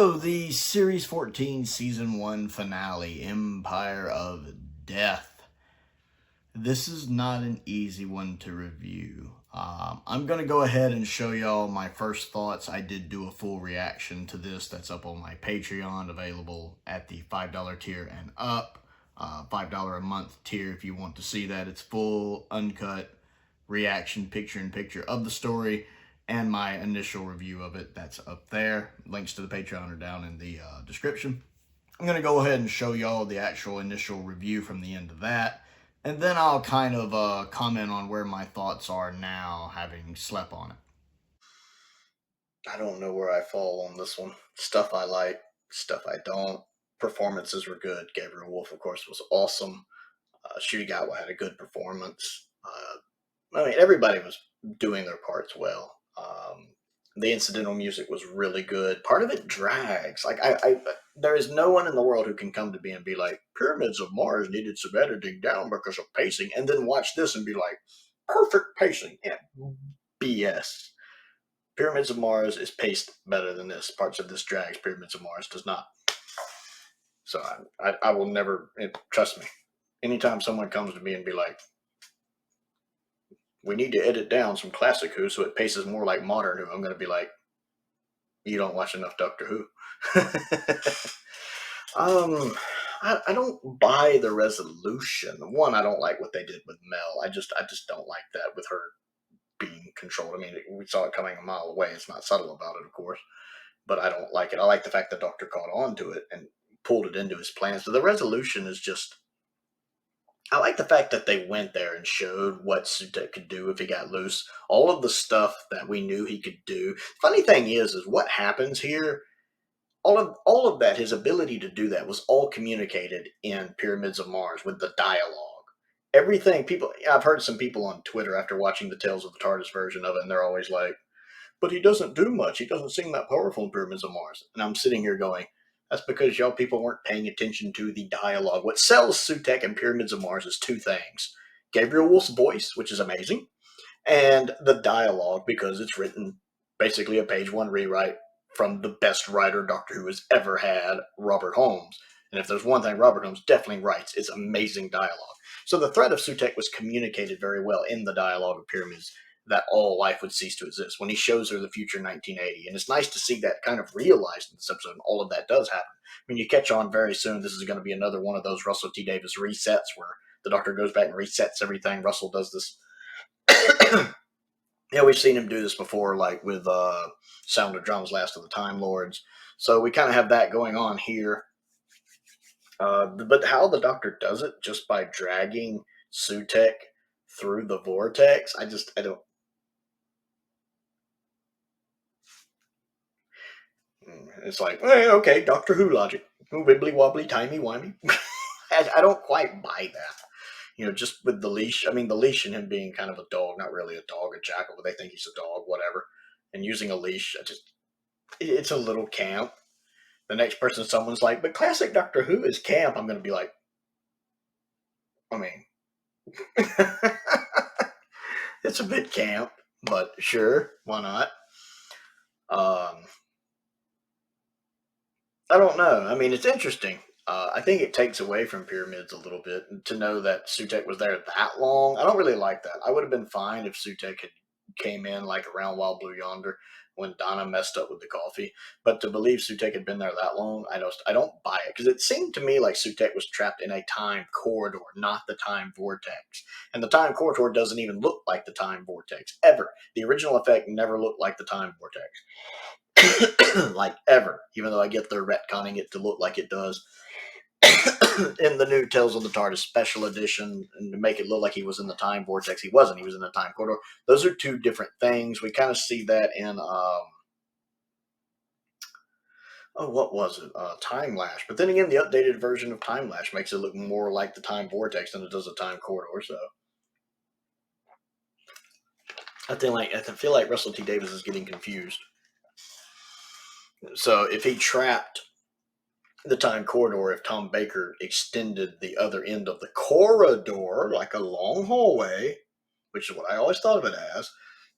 So, the Series 14 Season 1 finale, Empire of Death. This is not an easy one to review. I'm going to go ahead and show y'all my first thoughts. I did do a full reaction to this that's up on my Patreon, available at the $5 tier and up. $5 a month tier if you want to see that. It's full, uncut reaction, picture-in-picture of the story and my initial review of it. That's up there. Links to the Patreon are down in the description. I'm going to go ahead and show y'all the actual initial review from the end of that. And then I'll kind of comment on where my thoughts are now, having slept on it. I don't know where I fall on this one. Stuff I like, stuff I don't. Performances were good. Gabriel Wolf, of course, was awesome. Shootout had a good performance. I mean, everybody was doing their parts well. The incidental music was really good. Part of it drags. Like, there is no one in the world who can come to me and be like, Pyramids of Mars needed some editing down because of pacing, and then watch this and be like, perfect pacing. Yeah, BS. Pyramids of Mars is paced better than this. Parts of this drags. Pyramids of Mars does not. So I will never, trust me, anytime someone comes to me and be like, we need to edit down some classic Who so it paces more like modern Who, I'm going to be like, you don't watch enough Doctor Who. I don't buy the resolution. One, I don't like what they did with Mel. I just don't like that with her being controlled. I mean, we saw it coming a mile away. It's not subtle about it, of course, but I don't like it. I like the fact the Doctor caught on to it and pulled it into his plans. So the resolution is just, I like the fact that they went there and showed what Sutek could do if he got loose. All of the stuff that we knew he could do. Funny thing is what happens here, all of that, his ability to do that was all communicated in Pyramids of Mars with the dialogue. Everything, I've heard some people on Twitter after watching the Tales of the TARDIS version of it, and they're always like, but he doesn't do much. He doesn't seem that powerful in Pyramids of Mars. And I'm sitting here going, that's because y'all people weren't paying attention to the dialogue. What sells Sutek and Pyramids of Mars is two things. Gabriel Wolf's voice, which is amazing, and the dialogue, because it's written basically a page one rewrite from the best writer Doctor Who has ever had, Robert Holmes. And if there's one thing Robert Holmes definitely writes, it's amazing dialogue. So the threat of Sutek was communicated very well in the dialogue of Pyramids, that all life would cease to exist when he shows her the future 1980. And it's nice to see that kind of realized in this episode. All of that does happen. I mean, you catch on very soon. This is going to be another one of those Russell T Davies resets where the Doctor goes back and resets everything. Russell does this. Yeah, we've seen him do this before, like with Sound of Drums, Last of the Time Lords. So we kind of have that going on here. But how the Doctor does it, just by dragging Sutek through the vortex, I don't. It's like, hey, okay, Doctor Who logic. Wibbly wobbly, timey wimey. I don't quite buy that. You know, just with the leash. I mean, the leash and him being kind of a dog, not really a dog, a jackal, but they think he's a dog, whatever. And using a leash, it's a little camp. The next person, someone's like, but classic Doctor Who is camp. I'm going to be like, I mean, it's a bit camp, but sure, why not? I don't know. I mean, it's interesting. I think it takes away from Pyramids a little bit to know that Sutek was there that long. I don't really like that. I would have been fine if Sutek had came in like around Wild Blue Yonder when Donna messed up with the coffee. But to believe Sutek had been there that long, I don't buy it. Because it seemed to me like Sutek was trapped in a time corridor, not the time vortex. And the time corridor doesn't even look like the time vortex, ever. The original effect never looked like the time vortex. Like, ever. Even though I get they're retconning it to look like it does in the new Tales of the TARDIS special edition, and to make it look like he was in the time vortex. He wasn't. He was in the time corridor. Those are two different things. We kind of see that in what was it? Time Lash. But then again, the updated version of Time Lash makes it look more like the time vortex than it does the time corridor. So I feel like Russell T Davies is getting confused. So if he trapped the time corridor, if Tom Baker extended the other end of the corridor like a long hallway, which is what I always thought of it as,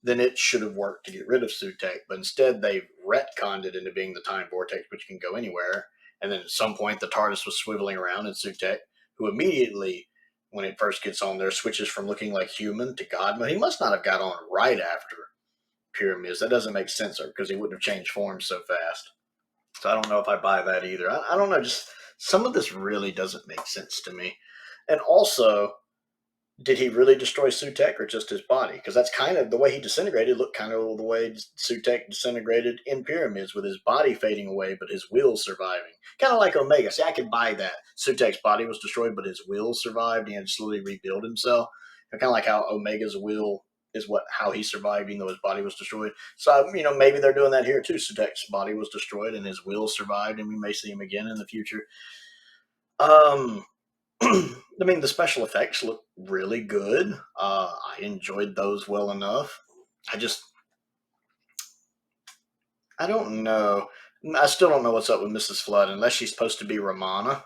then it should have worked to get rid of Sutek. But instead, they retconned it into being the time vortex, which can go anywhere. And then at some point, the TARDIS was swiveling around, and Sutek, who immediately, when it first gets on there, switches from looking like human to God. But he must not have got on right after Pyramids. That doesn't make sense, because he wouldn't have changed forms so fast. So I don't know if I buy that either. I don't know. Just some of this really doesn't make sense to me. And also, did he really destroy Sutek or just his body? Because that's kind of the way he disintegrated. Looked kind of the way Sutek disintegrated in Pyramids, with his body fading away, but his will surviving. Kind of like Omega. See, I could buy that. Sutek's body was destroyed, but his will survived. He had to slowly rebuild himself. Kind of like how Omega's will is how he survived, even though his body was destroyed. So, maybe they're doing that here too. Sutek's body was destroyed, and his will survived, and we may see him again in the future. I mean, the special effects look really good. I enjoyed those well enough. I don't know. I still don't know what's up with Mrs. Flood, unless she's supposed to be Romana.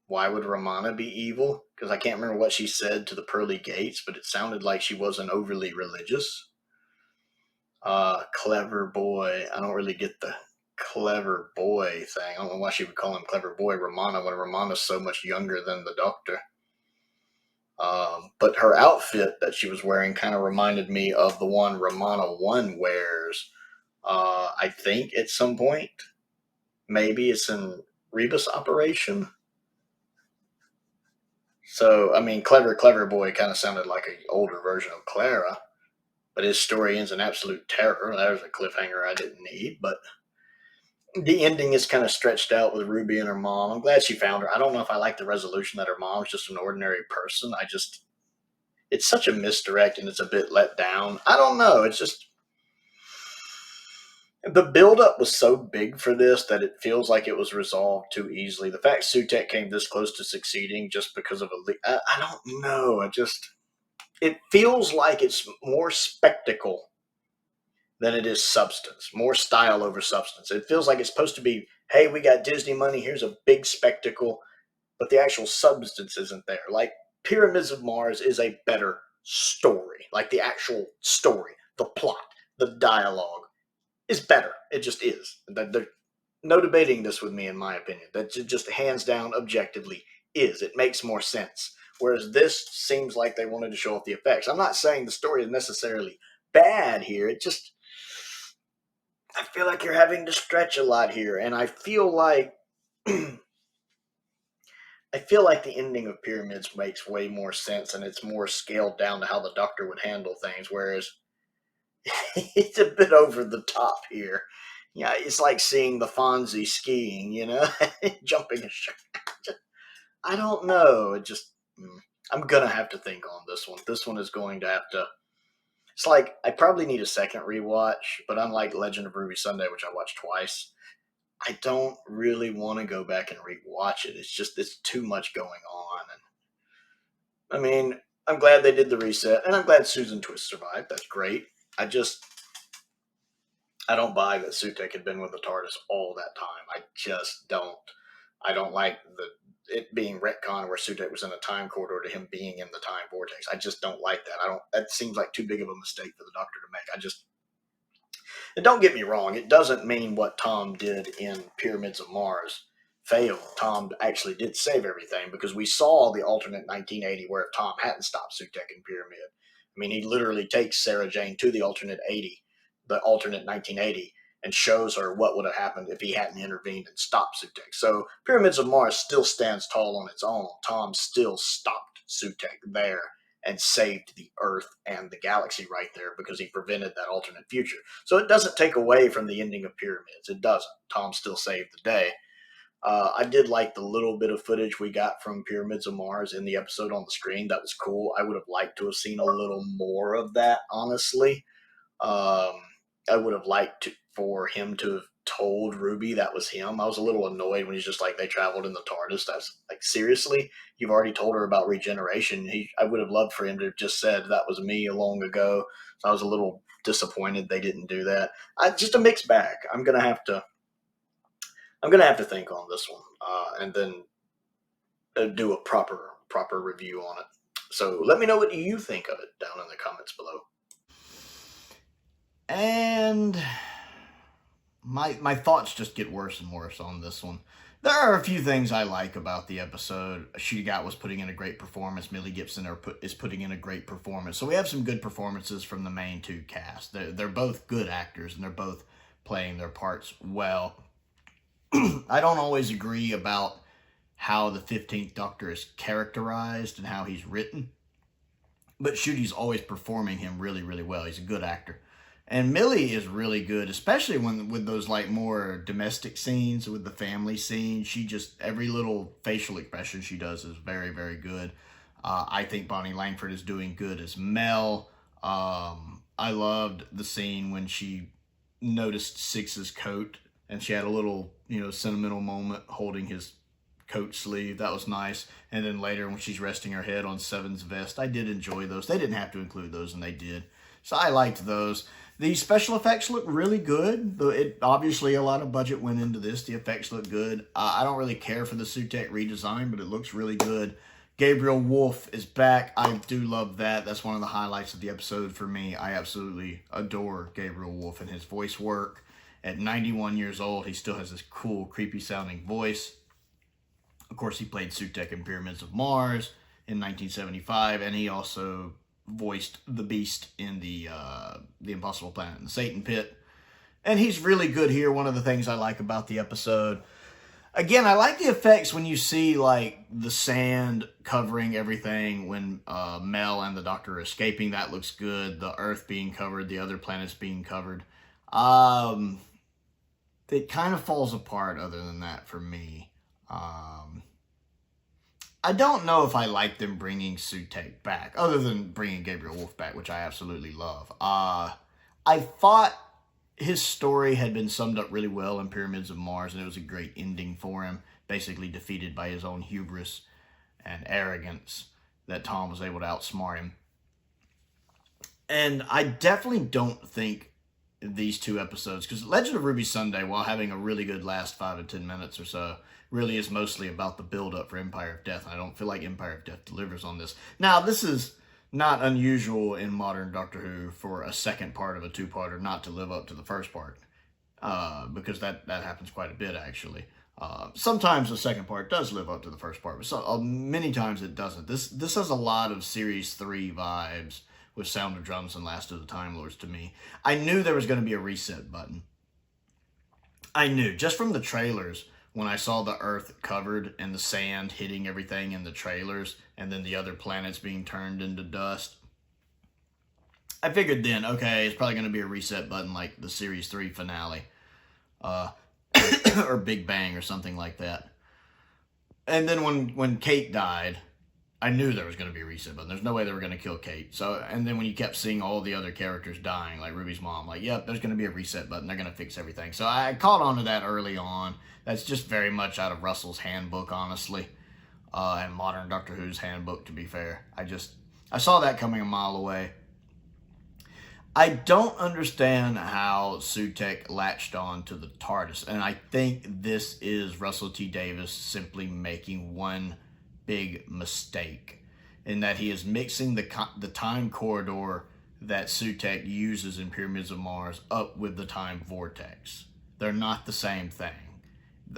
Why would Romana be evil? Because I can't remember what she said to the pearly gates, but it sounded like she wasn't overly religious. Clever boy. I don't really get the clever boy thing. I don't know why she would call him clever boy Romana when Romana's so much younger than the Doctor. But her outfit that she was wearing kind of reminded me of the one Romana 1 wears. I think at some point. Maybe it's in Rebus Operation. So, I mean, clever boy kind of sounded like an older version of Clara. But his story ends in absolute terror. There's a cliffhanger I didn't need. But the ending is kind of stretched out with Ruby and her mom. I'm glad she found her. I don't know if I like the resolution that her mom's just an ordinary person. It's such a misdirect, and it's a bit let down. I don't know. It's just the buildup was so big for this that it feels like it was resolved too easily. The fact Sutek came this close to succeeding just because of I don't know. It feels like it's more spectacle than it is substance. More style over substance. It feels like it's supposed to be, hey, we got Disney money. Here's a big spectacle, but the actual substance isn't there. Like Pyramids of Mars is a better story. Like the actual story, the plot, the dialogue is better. It just is. There's no debating this with me, in my opinion. That just hands down, objectively is. It makes more sense. Whereas this seems like they wanted to show off the effects. I'm not saying the story is necessarily bad here. I feel like you're having to stretch a lot here, and I feel like the ending of Pyramids makes way more sense, and it's more scaled down to how the Doctor would handle things, whereas it's a bit over the top here. Yeah, it's like seeing the Fonzie skiing, jumping a shark. I don't know. I'm gonna have to think on this one. This one is going to have to. It's like I probably need a second rewatch, but unlike Legend of Ruby Sunday, which I watched twice, I don't really want to go back and rewatch it. It's too much going on. And I mean, I'm glad they did the reset, and I'm glad Susan Twist survived. That's great. I don't buy that Sutek had been with the TARDIS all that time. I just don't. I don't like it being retcon where Sutek was in a time corridor to him being in the time vortex. I just don't like that. That seems like too big of a mistake for the Doctor to make. And don't get me wrong, it doesn't mean what Tom did in Pyramids of Mars failed. Tom actually did save everything, because we saw the alternate 1980 where if Tom hadn't stopped Sutek in Pyramid, I mean, he literally takes Sarah Jane to the alternate 1980, and shows her what would have happened if he hadn't intervened and stopped Sutek. So Pyramids of Mars still stands tall on its own. Tom still stopped Sutek there and saved the Earth and the galaxy right there, because he prevented that alternate future. So it doesn't take away from the ending of Pyramids. It doesn't. Tom still saved the day. I did like the little bit of footage we got from Pyramids of Mars in the episode on the screen. That was cool. I would have liked to have seen a little more of that, honestly. I would have liked for him to have told Ruby that was him. I was a little annoyed when he's just like, they traveled in the TARDIS. That's like, seriously? You've already told her about regeneration. I would have loved for him to have just said that was me long ago. So I was a little disappointed they didn't do that. Just a mixed bag. I'm gonna have to think on this one, and then do a proper review on it. So let me know what you think of it down in the comments below. And my thoughts just get worse and worse on this one. There are a few things I like about the episode. Shoutout was putting in a great performance. Millie Gibson is putting in a great performance. So we have some good performances from the main two cast. They're both good actors, and they're both playing their parts well. I don't always agree about how the 15th Doctor is characterized and how he's written. But Shooty's always performing him really, really well. He's a good actor. And Millie is really good, especially with those like more domestic scenes, with the family scenes. She just, every little facial expression she does is very, very good. I think Bonnie Langford is doing good as Mel. I loved the scene when she noticed Six's coat and she had a little, sentimental moment holding his coat sleeve. That was nice. And then later when she's resting her head on Seven's vest, I did enjoy those. They didn't have to include those, and they did. So I liked those. The special effects look really good. Obviously, a lot of budget went into this. The effects look good. I don't really care for the Sutekh redesign, but it looks really good. Gabriel Wolf is back. I do love that. That's one of the highlights of the episode for me. I absolutely adore Gabriel Wolf and his voice work. At 91 years old, he still has this cool, creepy-sounding voice. Of course, he played Sutekh in Pyramids of Mars in 1975, and he also voiced the Beast in the Impossible Planet and the Satan Pit. And he's really good here. One of the things I like about the episode. Again, I like the effects when you see like the sand covering everything when Mel and the Doctor are escaping. That looks good. The Earth being covered, the other planets being covered. It kind of falls apart other than that for me. I don't know if I like them bringing Sutekh back, other than bringing Gabriel Wolf back, which I absolutely love. I thought his story had been summed up really well in Pyramids of Mars, and it was a great ending for him, basically defeated by his own hubris and arrogance, that Tom was able to outsmart him. And I definitely don't think these two episodes, because Legend of Ruby Sunday, while having a really good last 5 to 10 minutes or so, really is mostly about the build-up for Empire of Death. I don't feel like Empire of Death delivers on this. Now, this is not unusual in modern Doctor Who for a second part of a two-parter not to live up to the first part, because that happens quite a bit, actually. Sometimes the second part does live up to the first part, but many times it doesn't. This has a lot of Series 3 vibes with Sound of Drums and Last of the Time Lords to me. I knew there was going to be a reset button. I knew, just from the trailers, when I saw the Earth covered and the sand hitting everything in the trailers, and then the other planets being turned into dust, I figured then, okay, it's probably going to be a reset button like the Series 3 finale, or Big Bang or something like that. And then when Kate died, I knew there was going to be a reset button. There's no way they were going to kill Kate. So, and then when you kept seeing all the other characters dying, like Ruby's mom, like, yep, there's going to be a reset button. They're going to fix everything. So I caught on to that early on. That's just very much out of Russell's handbook, honestly. And modern Doctor Who's handbook, to be fair. I saw that coming a mile away. I don't understand how Sutekh latched on to the TARDIS. And I think this is Russell T. Davies simply making one big mistake, in that he is mixing the time corridor that Sutekh uses in Pyramids of Mars up with the time vortex. They're not the same thing.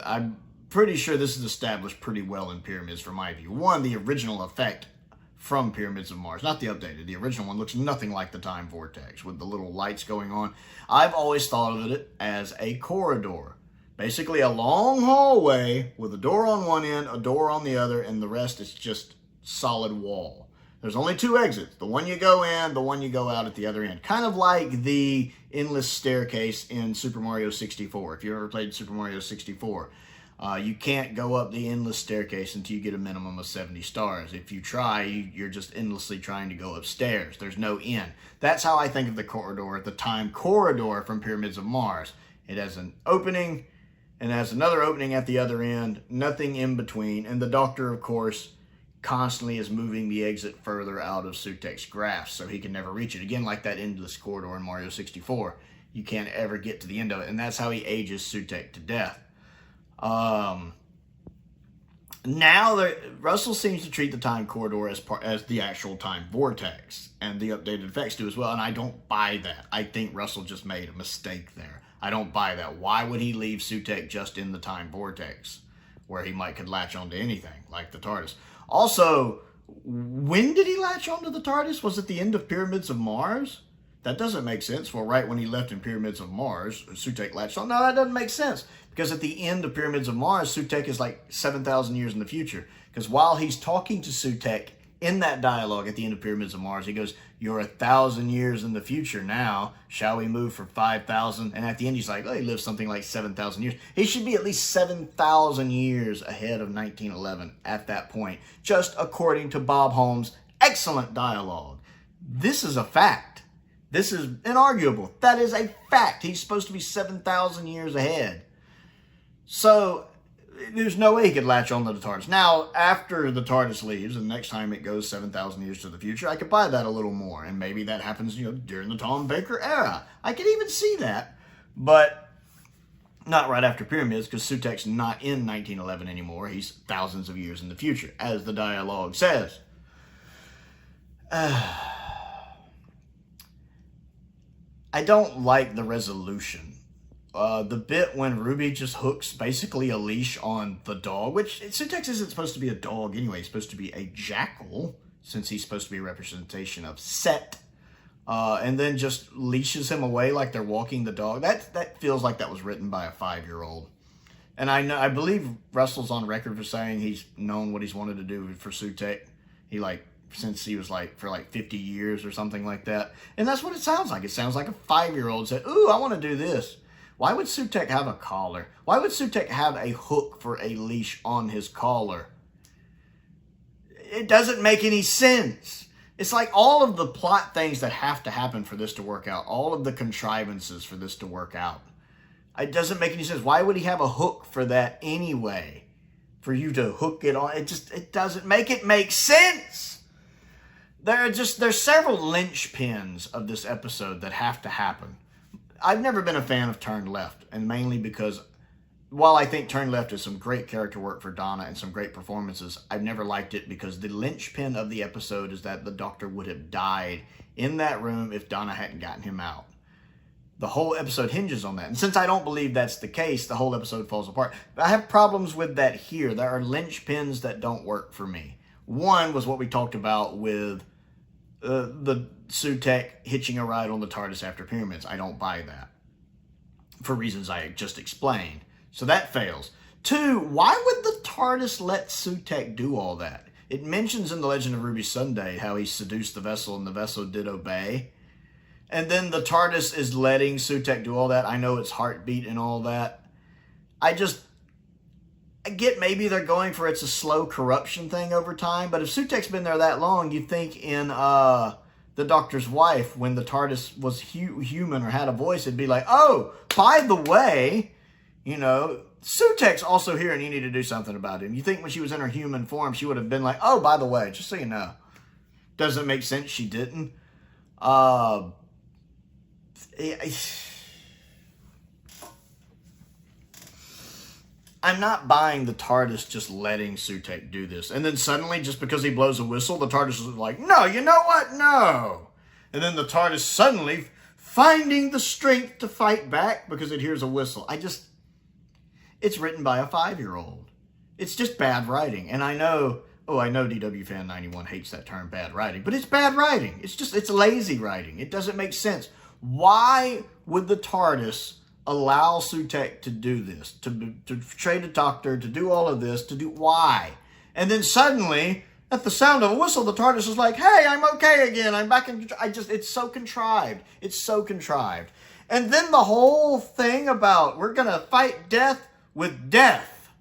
I'm pretty sure this is established pretty well in Pyramids from my view. One, the original effect from Pyramids of Mars, not the updated. The original one looks nothing like the time vortex with the little lights going on. I've always thought of it as a corridor. Basically a long hallway with a door on one end, a door on the other, and the rest is just solid wall. There's only two exits. The one you go in, the one you go out at the other end. Kind of like the endless staircase in Super Mario 64. If you ever played Super Mario 64, you can't go up the endless staircase until you get a minimum of 70 stars. If you try, you're just endlessly trying to go upstairs. There's no end. That's how I think of the corridor, the time corridor from Pyramids of Mars. It has an opening, and has another opening at the other end, nothing in between. And the Doctor, of course, constantly is moving the exit further out of Sutekh's grasp, so he can never reach it. Again, like that endless corridor in Mario 64. You can't ever get to the end of it, and that's how he ages Sutekh to death. Now Russell seems to treat the time corridor as the actual time vortex, and the updated effects do as well, and I don't buy that. I think Russell just made a mistake there. I don't buy that. Why would he leave Sutekh just in the time vortex, where he could latch onto anything, like the TARDIS? Also, when did he latch onto the TARDIS? Was it the end of Pyramids of Mars? That doesn't make sense. Well, right when he left in Pyramids of Mars, Sutekh latched on. No, that doesn't make sense. Because at the end of Pyramids of Mars, Sutekh is like 7,000 years in the future. Because while he's talking to Sutekh in that dialogue at the end of Pyramids of Mars, he goes, "You're 1,000 years in the future now. Shall we move for 5,000? And at the end, he's like, oh, he lives something like 7,000 years. He should be at least 7,000 years ahead of 1911 at that point, just according to Bob Holmes' excellent dialogue. This is a fact. This is inarguable. That is a fact. He's supposed to be 7,000 years ahead. So there's no way he could latch on to the TARDIS. Now, after the TARDIS leaves, and next time it goes 7,000 years to the future, I could buy that a little more. And maybe that happens, during the Tom Baker era. I could even see that. But not right after Pyramids, because Sutek's not in 1911 anymore. He's thousands of years in the future, as the dialogue says. I don't like the resolution. The bit when Ruby just hooks basically a leash on the dog, which Sutekh isn't supposed to be a dog anyway. He's supposed to be a jackal, since he's supposed to be a representation of Set. And then just leashes him away like they're walking the dog. That feels like that was written by a 5-year-old. And I believe Russell's on record for saying he's known what he's wanted to do for Sutekh. Since he was for 50 years or something like that. And that's what it sounds like. It sounds like a 5-year-old said, ooh, I want to do this. Why would Sutekh have a collar? Why would Sutekh have a hook for a leash on his collar? It doesn't make any sense. It's like all of the plot things that have to happen for this to work out. All of the contrivances for this to work out. It doesn't make any sense. Why would he have a hook for that anyway? For you to hook it on. It doesn't make sense. There's several Lynch Pins of this episode that have to happen. I've never been a fan of Turn Left, and mainly because while I think Turn Left is some great character work for Donna and some great performances, I've never liked it because the linchpin of the episode is that the Doctor would have died in that room if Donna hadn't gotten him out. The whole episode hinges on that. And since I don't believe that's the case, the whole episode falls apart. But I have problems with that here. There are linchpins that don't work for me. One was what we talked about with the Sutekh hitching a ride on the TARDIS after Pyramids. I don't buy that for reasons I just explained. So that fails. Two, why would the TARDIS let Sutekh do all that? It mentions in The Legend of Ruby Sunday how he seduced the vessel and the vessel did obey. And then the TARDIS is letting Sutekh do all that. I know it's heartbeat and all that. I get maybe they're going for it's a slow corruption thing over time, but if Sutek's been there that long, you'd think in The Doctor's Wife, when the TARDIS was human or had a voice, it'd be like, oh, by the way, Sutek's also here and you need to do something about him. You think when she was in her human form, she would have been like, oh, by the way, just so you know. Doesn't make sense she didn't. I'm not buying the TARDIS just letting Sutekh do this. And then suddenly, just because he blows a whistle, the TARDIS is like, no, you know what? No. And then the TARDIS suddenly finding the strength to fight back because it hears a whistle. It's written by a 5-year-old. It's just bad writing. And I know DW Fan 91 hates that term, bad writing. But it's bad writing. It's lazy writing. It doesn't make sense. Why would the TARDIS allow Sutekh to do this, to trade a doctor, to do all of this, why? And then suddenly, at the sound of a whistle, the TARDIS is like, hey, I'm okay again, I'm back in control. It's so contrived. It's so contrived. And then the whole thing about, we're going to fight death with death.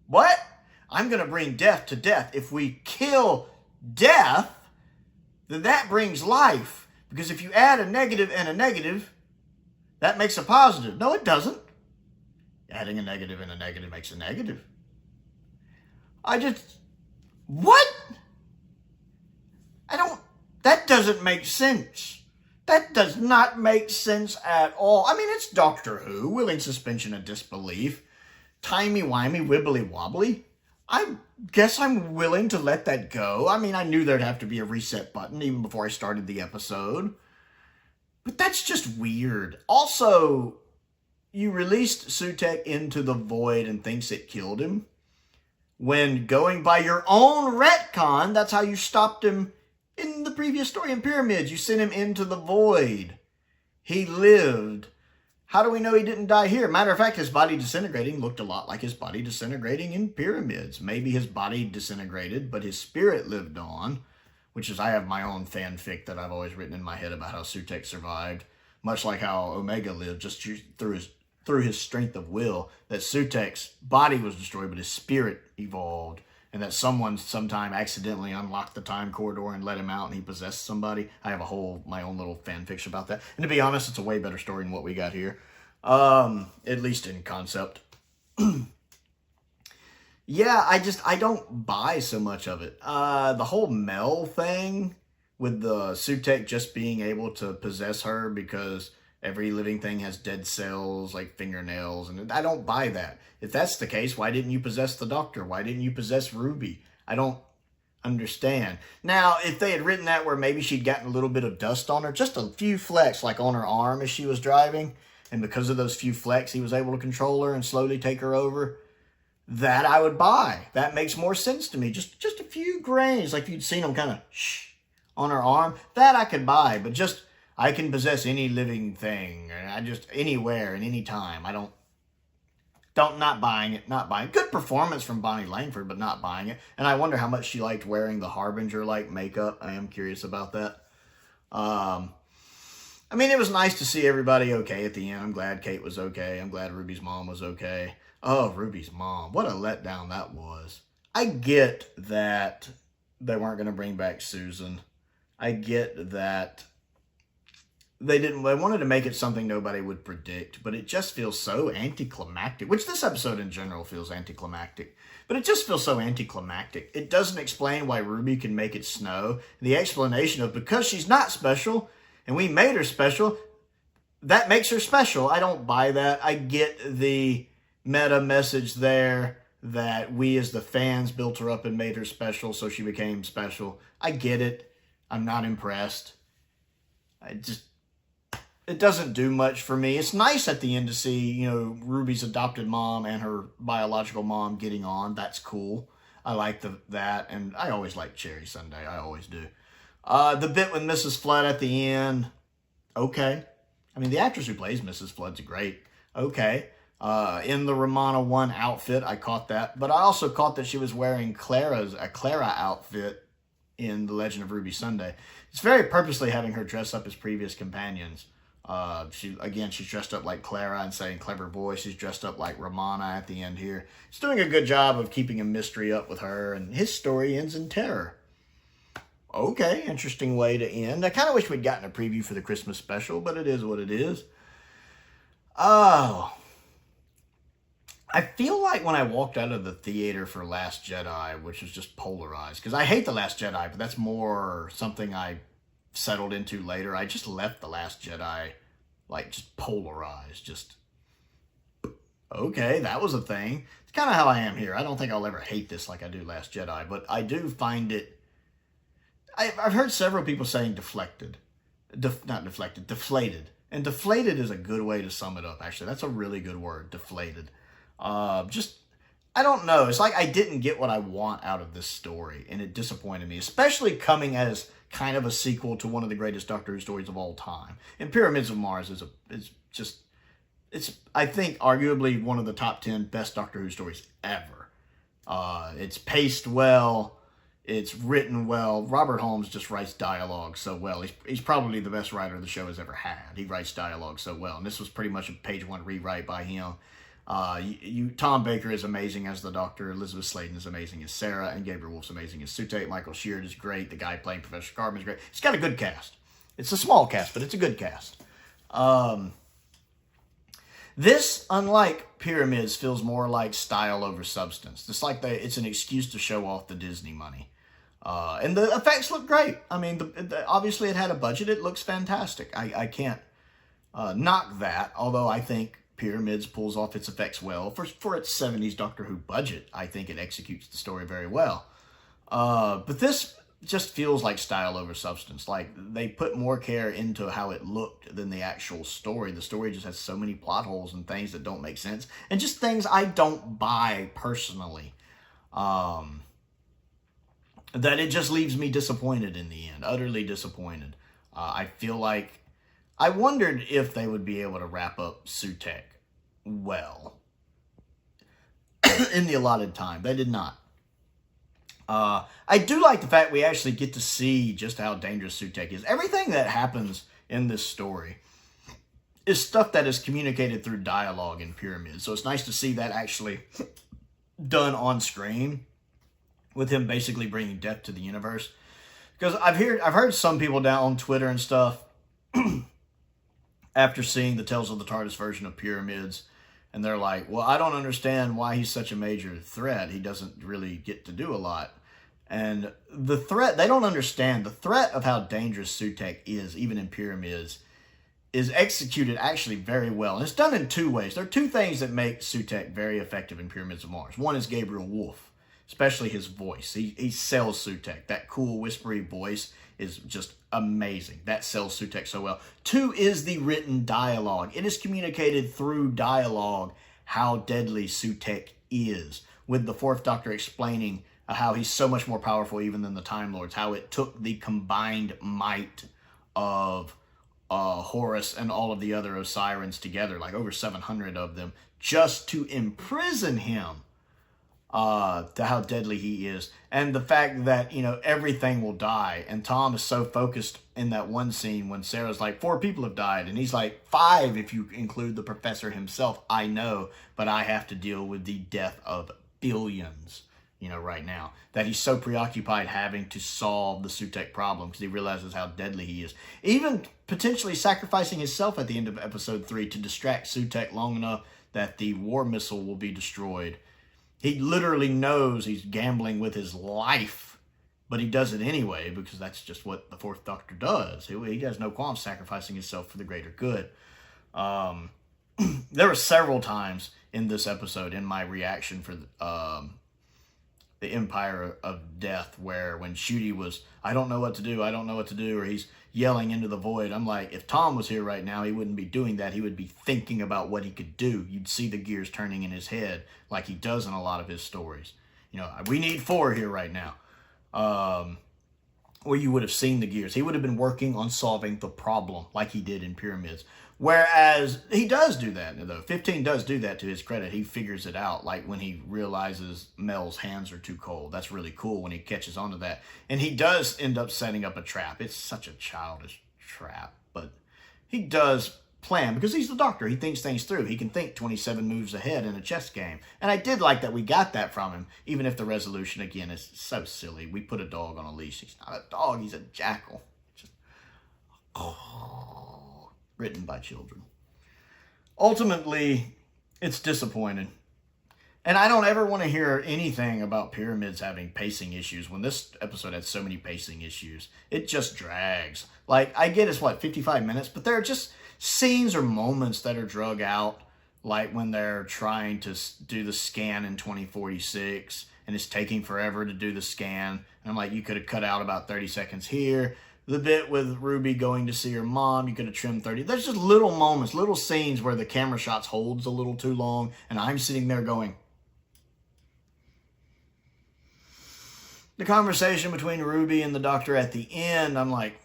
What? I'm going to bring death to death. If we kill death, then that brings life. Because if you add a negative and a negative, that makes a positive. No, it doesn't. Adding a negative and a negative makes a negative. What? That doesn't make sense. That does not make sense at all. I mean, it's Doctor Who, willing suspension of disbelief. timey-wimey, wibbly-wobbly, I guess I'm willing to let that go. I mean, I knew there'd have to be a reset button even before I started the episode. But that's just weird. Also, you released Sutek into the void and thinks it killed him. When going by your own retcon, that's how you stopped him in the previous story in Pyramids. You sent him into the void. He lived. How do we know he didn't die here? Matter of fact, his body disintegrating looked a lot like his body disintegrating in Pyramids. Maybe his body disintegrated, but his spirit lived on, which is, I have my own fanfic that I've always written in my head about how Sutek survived, much like how Omega lived, just through his strength of will, that Sutek's body was destroyed, but his spirit evolved, and that someone sometime accidentally unlocked the time corridor and let him out and he possessed somebody. I have my own little fanfiction about that. And to be honest, it's a way better story than what we got here. At least in concept. Yeah, I don't buy so much of it. The whole Mel thing with the Sutek just being able to possess her because every living thing has dead cells like fingernails, and I don't buy that. If that's the case, why didn't you possess the Doctor? Why didn't you possess Ruby? I don't understand. Now, if they had written that where maybe she'd gotten a little bit of dust on her, just a few flecks like on her arm as she was driving, and because of those few flecks he was able to control her and slowly take her over, that I would buy. That makes more sense to me. Just a few grains, like you'd seen them kind of on her arm, that I could buy. But just, I can possess any living thing, anywhere and any time. Not buying it. Good performance from Bonnie Langford, but not buying it. And I wonder how much she liked wearing the Harbinger-like makeup. I am curious about that. I mean, it was nice to see everybody okay at the end. I'm glad Kate was okay. I'm glad Ruby's mom was okay. Oh, Ruby's mom. What a letdown that was. I get that they weren't going to bring back Susan. I get that they wanted to make it something nobody would predict, but it just feels so anticlimactic, which this episode in general feels anticlimactic, but it just feels so anticlimactic. It doesn't explain why Ruby can make it snow. The explanation of because she's not special and we made her special, that makes her special. I don't buy that. I get the meta message there that we as the fans built her up and made her special, so she became special. I get it. I'm not impressed. It doesn't do much for me. It's nice at the end to see, Ruby's adopted mom and her biological mom getting on. That's cool. I like that, and I always like Cherry Sunday. I always do. The bit with Mrs. Flood at the end, okay. I mean, the actress who plays Mrs. Flood's great. Okay. In the Romana 1 outfit, I caught that. But I also caught that she was wearing a Clara outfit in The Legend of Ruby Sunday. It's very purposely having her dress up as previous companions. She's dressed up like Clara and saying clever boy. She's dressed up like Romana at the end here. It's doing a good job of keeping a mystery up with her, and his story ends in terror. Okay, interesting way to end. I kind of wish we'd gotten a preview for the Christmas special, but it is what it is. Oh, I feel like when I walked out of the theater for Last Jedi, which was just polarized, because I hate The Last Jedi, but that's more something I settled into later. I just left The Last Jedi just polarized, okay, that was a thing. It's kind of how I am here. I don't think I'll ever hate this like I do Last Jedi, but I do find it, I've heard several people saying deflated, and deflated is a good way to sum it up, actually. That's a really good word, deflated. I don't know. It's like I didn't get what I want out of this story, and it disappointed me, especially coming as kind of a sequel to one of the greatest Doctor Who stories of all time. And Pyramids of Mars is I think, arguably one of the top 10 best Doctor Who stories ever. It's paced well. It's written well. Robert Holmes just writes dialogue so well. He's probably the best writer the show has ever had. He writes dialogue so well. And this was pretty much a page 1 rewrite by him. Tom Baker is amazing as the Doctor. Elizabeth Sladen is amazing as Sarah, and Gabriel Wolf's amazing as Sutek. Michael Sheard is great. The guy playing Professor Carbon is great. It's got a good cast. It's a small cast, but it's a good cast. This, unlike Pyramids, feels more like style over substance. It's like it's an excuse to show off the Disney money. And the effects look great. I mean, obviously it had a budget. It looks fantastic. I can't knock that, although I think Pyramids pulls off its effects well. For its 70s Doctor Who budget, I think it executes the story very well. But this just feels like style over substance. Like, they put more care into how it looked than the actual story. The story just has so many plot holes and things that don't make sense. And just things I don't buy personally. That it just leaves me disappointed in the end. Utterly disappointed. I feel like... I wondered if they would be able to wrap up Sutekh well in the allotted time. They did not. I do like the fact we actually get to see just how dangerous Sutekh is. Everything that happens in this story is stuff that is communicated through dialogue in Pyramids. So it's nice to see that actually done on screen, with him basically bringing death to the universe. Because I've heard some people down on Twitter and stuff after seeing the Tales of the TARDIS version of Pyramids, and they're like, well, I don't understand why he's such a major threat. He doesn't really get to do a lot. And the threat, they don't understand. The threat of how dangerous Sutekh is, even in Pyramids, is executed actually very well. And it's done in two ways. There are two things that make Sutekh very effective in Pyramids of Mars. One is Gabriel Wolf, especially his voice. He sells Sutekh. That cool, whispery voice is just amazing. That sells Sutekh so well. Two is the written dialogue. It is communicated through dialogue how deadly Sutekh is, with the Fourth Doctor explaining how he's so much more powerful even than the Time Lords, how it took the combined might of Horus and all of the other Osirans together, like over 700 of them, just to imprison him. To how deadly he is, and the fact that, you know, everything will die, and Tom is so focused in that one scene when Sarah's like, 4 people have died, and he's like, 5 if you include the professor himself. I know, but I have to deal with the death of billions, you know, right now. That he's so preoccupied having to solve the Sutekh problem because he realizes how deadly he is. Even potentially sacrificing himself at the end of episode 3 to distract Sutekh long enough that the war missile will be destroyed. He literally knows he's gambling with his life, but he does it anyway because that's just what the Fourth Doctor does. He has no qualms sacrificing himself for the greater good. There were several times in this episode in my reaction for the Empire of Death where when Shooty was, I don't know what to do, or he's yelling into the void. I'm like, if Tom was here right now, he wouldn't be doing that. He would be thinking about what he could do. You'd see the gears turning in his head like he does in a lot of his stories. You know, we need 4 here right now. Or you would have seen the gears. He would have been working on solving the problem like he did in Pyramids. Whereas he does do that, though. 15 does do that to his credit. He figures it out, like when he realizes Mel's hands are too cold. That's really cool when he catches onto that. And he does end up setting up a trap. It's such a childish trap, but he does plan because he's the Doctor. He thinks things through. He can think 27 moves ahead in a chess game. And I did like that we got that from him, even if the resolution, again, is so silly. We put a dog on a leash. He's not a dog. He's a jackal. Just... written by children. Ultimately, it's disappointing. And I don't ever want to hear anything about Pyramids having pacing issues when this episode had so many pacing issues. It just drags. Like, I get it's, 55 minutes? But there are just scenes or moments that are drug out, like when they're trying to do the scan in 2046, and it's taking forever to do the scan. And I'm like, you could have cut out about 30 seconds here. The bit with Ruby going to see her mom, you could have trimmed 30. There's just little moments, little scenes where the camera shots holds a little too long, and I'm sitting there going... The conversation between Ruby and the Doctor at the end, I'm like...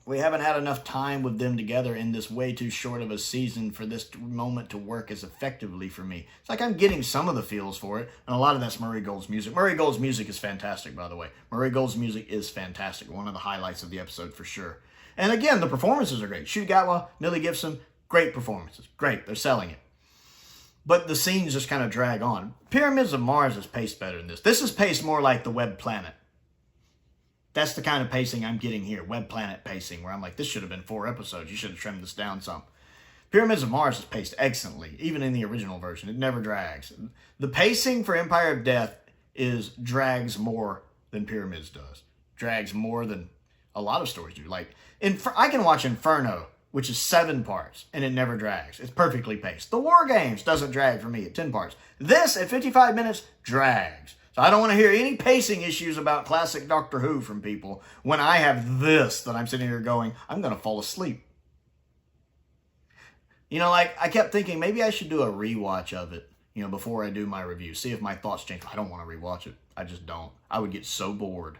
We haven't had enough time with them together in this way too short of a season for this moment to work as effectively for me. It's like I'm getting some of the feels for it, and a lot of that's Murray Gold's music. Murray Gold's music is fantastic, by the way. Murray Gold's music is fantastic. One of the highlights of the episode for sure. And again, the performances are great. Shuckle, Millie Gibson, great performances. Great, they're selling it. But the scenes just kind of drag on. Pyramids of Mars is paced better than this. This is paced more like the Web Planet. That's the kind of pacing I'm getting here. Web Planet pacing, where I'm like, this should have been 4 episodes. You should have trimmed this down some. Pyramids of Mars is paced excellently, even in the original version. It never drags. The pacing for Empire of Death drags more than Pyramids does. Drags more than a lot of stories do. Like, I can watch Inferno which is 7 parts, and it never drags. It's perfectly paced. The War Games doesn't drag for me at 10 parts. This, at 55 minutes, drags. So I don't want to hear any pacing issues about classic Doctor Who from people when I have this that I'm sitting here going, I'm going to fall asleep. You know, like, I kept thinking maybe I should do a rewatch of it, you know, before I do my review. See if my thoughts change. I don't want to rewatch it. I just don't. I would get so bored.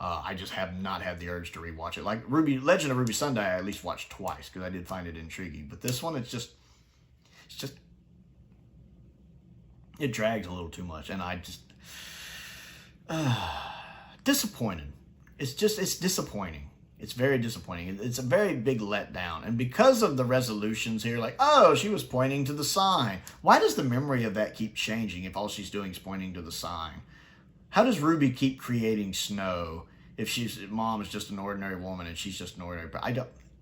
I just have not had the urge to rewatch it. Like Legend of Ruby Sunday, I at least watched twice because I did find it intriguing. But this one, it drags a little too much, and I just disappointed. It's disappointing. It's very disappointing. It's a very big letdown, and because of the resolutions here, like, oh, she was pointing to the sign. Why does the memory of that keep changing if all she's doing is pointing to the sign? How does Ruby keep creating snow if mom is just an ordinary woman and she's just an ordinary?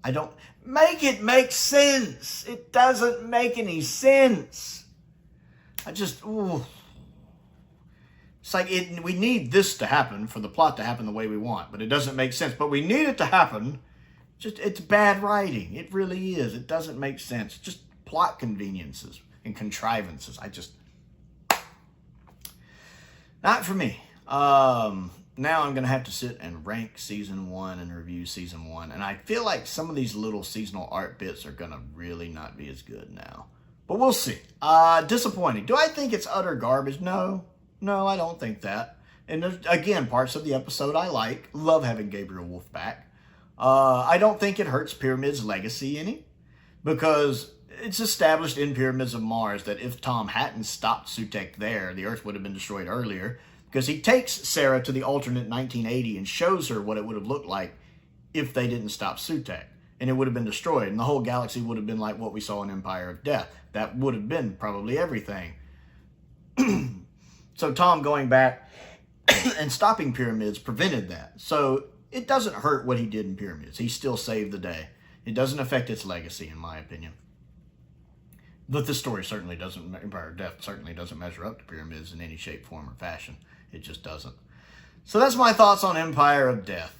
I don't make it make sense. It doesn't make any sense. It's like we need this to happen for the plot to happen the way we want, but it doesn't make sense. But we need it to happen. It's bad writing. It really is. It doesn't make sense. Just plot conveniences and contrivances. Not for me. Now I'm going to have to sit and rank Season 1 and review Season 1. And I feel like some of these little seasonal art bits are going to really not be as good now. But we'll see. Disappointing. Do I think it's utter garbage? No. No, I don't think that. And there's, again, parts of the episode I like. Love having Gabriel Wolf back. I don't think it hurts Pyramid's legacy any. Because it's established in Pyramids of Mars that if Tom hadn't stopped Sutekh there, the Earth would have been destroyed earlier. Because he takes Sarah to the alternate 1980 and shows her what it would have looked like if they didn't stop Sutekh. And it would have been destroyed. And the whole galaxy would have been like what we saw in Empire of Death. That would have been probably everything. So Tom going back and stopping Pyramids prevented that. So it doesn't hurt what he did in Pyramids. He still saved the day. It doesn't affect its legacy, in my opinion. But this story certainly doesn't, Empire of Death certainly doesn't measure up to Pyramids in any shape, form, or fashion. It just doesn't. So that's my thoughts on Empire of Death.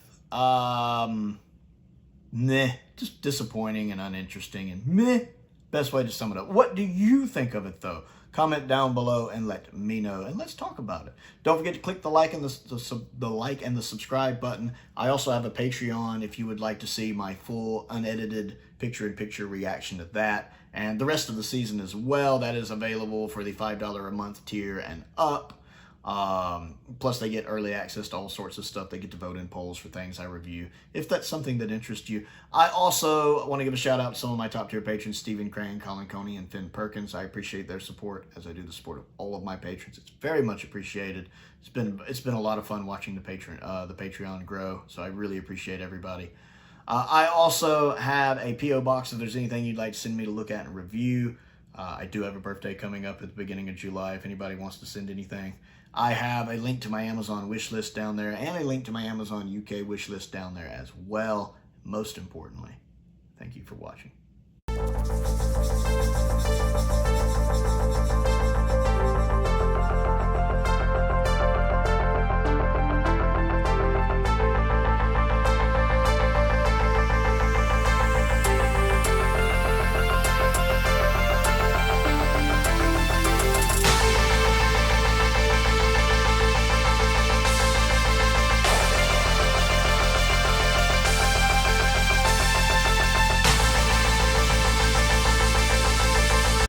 Just disappointing and uninteresting and meh. Best way to sum it up. What do you think of it, though? Comment down below and let me know, and let's talk about it. Don't forget to click the like and the subscribe button. I also have a Patreon if you would like to see my full unedited picture-in-picture reaction to that, and the rest of the season as well. That is available for the $5 a month tier and up. Plus they get early access to all sorts of stuff. They get to vote in polls for things I review, if that's something that interests you. I also want to give a shout out to some of my top tier patrons, Stephen Crane, Colin Coney, and Finn Perkins. I appreciate their support, as I do the support of all of my patrons. It's very much appreciated. It's been a lot of fun watching the Patreon grow, so I really appreciate everybody. I also have a P.O. box if there's anything you'd like to send me to look at and review. I do have a birthday coming up at the beginning of July if anybody wants to send anything. I have a link to my Amazon wish list down there and a link to my Amazon UK wish list down there as well. Most importantly, thank you for watching.